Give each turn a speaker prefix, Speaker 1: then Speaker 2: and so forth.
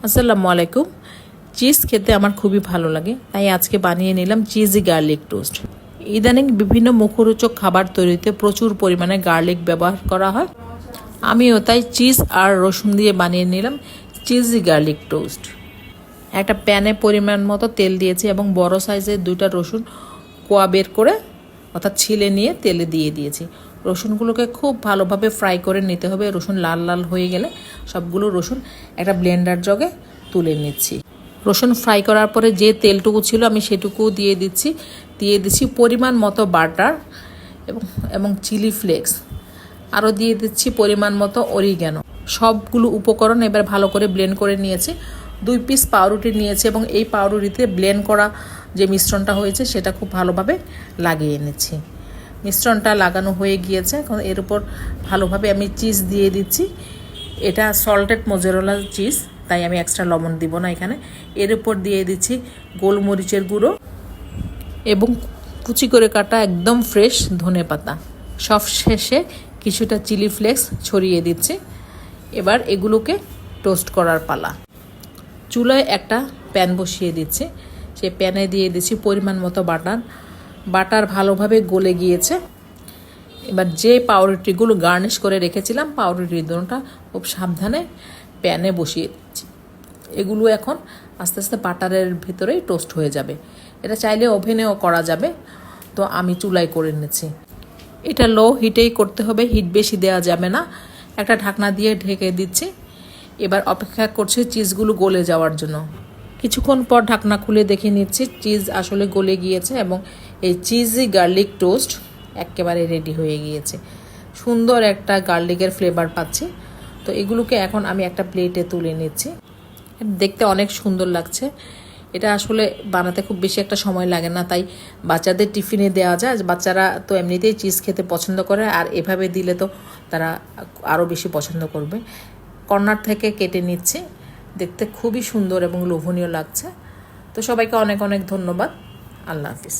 Speaker 1: আসসালামু আলাইকুম। চিজ খেতে আমার খুবই ভালো লাগে, তাই আজকে বানিয়ে নিলাম চিজি গার্লিক টোস্ট। ইদানিং বিভিন্ন মুখরোচক খাবার তৈরিতে প্রচুর পরিমাণে গার্লিক ব্যবহার করা হয়। আমিও তাই চিজ আর রসুন দিয়ে বানিয়ে নিলাম চিজি গার্লিক টোস্ট। একটা প্যানে পরিমাণ মতো তেল দিয়েছি এবং বড় সাইজের 2টা রসুন কোয়া বের করে অর্থাৎ ছিলে নিয়ে তেলে দিয়ে দিয়েছি। রসুনগুলোকে খুব ভালোভাবে ফ্রাই করে নিতে হবে। রসুন লাল লাল হয়ে গেলে সবগুলো রসুন একটা ব্লেন্ডার জগে তুলে নিচ্ছি। রসুন ফ্রাই করার পরে যে তেলটুকু ছিল আমি সেটুকু দিয়ে দিচ্ছি পরিমাণ মতো বাটার এবং চিলি ফ্লেক্স, আরও দিয়ে দিচ্ছি পরিমাণ মতো অরিগ্যানো। সবগুলো উপকরণ এবার ভালো করে ব্লেন্ড করে নিয়েছি। 2 পিস পাউরুটি নিয়েছি এবং এই পাউরুটিতে ব্লেন্ড করা যে মিশ্রণটা হয়েছে সেটা খুব ভালোভাবে লাগিয়ে নিচ্ছি। মিশ্রণটা লাগানো হয়ে গিয়েছে, এখন এর উপর ভালোভাবে আমি চিজ দিয়ে দিচ্ছি। এটা সল্টেড মোজারেলা চিজ, তাই আমি এক্সট্রা লবণ দিব না এখানে। এর উপর দিয়ে দিচ্ছি গোলমরিচের গুঁড়ো এবং কুচি করে কাটা একদম ফ্রেশ ধনেপাতা। সব শেষে কিছুটা চিলি ফ্লেক্স ছড়িয়ে দিচ্ছি। এবার এগুলোকে টোস্ট করার পালা। চুলায় একটা প্যান বসিয়ে দিচ্ছি। সেই প্যানে দিয়ে দিচ্ছি পরিমাণ মতো বাটার ভালোভাবে গলে গিয়েছে। এবার যে পাউরুটিগুলো গার্নিশ করে রেখেছিলাম পাউরুটি দুটোটা খুব সাবধানে প্যানে বসিয়ে দিচ্ছি। এগুলো এখন আস্তে আস্তে বাটারের ভিতরেই টোস্ট হয়ে যাবে। এটা চাইলে ওভেনেও করা যাবে, তো আমি চুলায় করে নিচ্ছি। এটা লো হিটেই করতে হবে, হিট বেশি দেওয়া যাবে না। একটা ঢাকনা দিয়ে ঢেকে দিচ্ছি। এবার অপেক্ষা করছি চিজগুলো গলে যাওয়ার জন্য। কিছুক্ষণ পর ঢাকনা খুলে দেখে নিচ্ছি চিজ আসলে গলে গিয়েছে এবং এই চিজি গার্লিক টোস্ট একেবারে রেডি হয়ে গিয়েছে। সুন্দর একটা গার্লিকের ফ্লেভার পাচ্ছি। তো এগুলোকে এখন আমি একটা প্লেটে তুলে নিচ্ছি। দেখতে অনেক সুন্দর লাগছে। এটা আসলে বানাতে খুব বেশি একটা সময় লাগে না, তাই বাচ্চাদের টিফিনে দেওয়া যায়। বাচ্চারা তো এমনিতেই চিজ খেতে পছন্দ করে, আর এভাবে দিলে তো তারা আরও বেশি পছন্দ করবে। কর্নার থেকে কেটে নিচ্ছি। দেখতে খুবই সুন্দর এবং লোভনীয় লাগছে। তো সবাইকে অনেক অনেক ধন্যবাদ। আল্লাহ হাফিজ।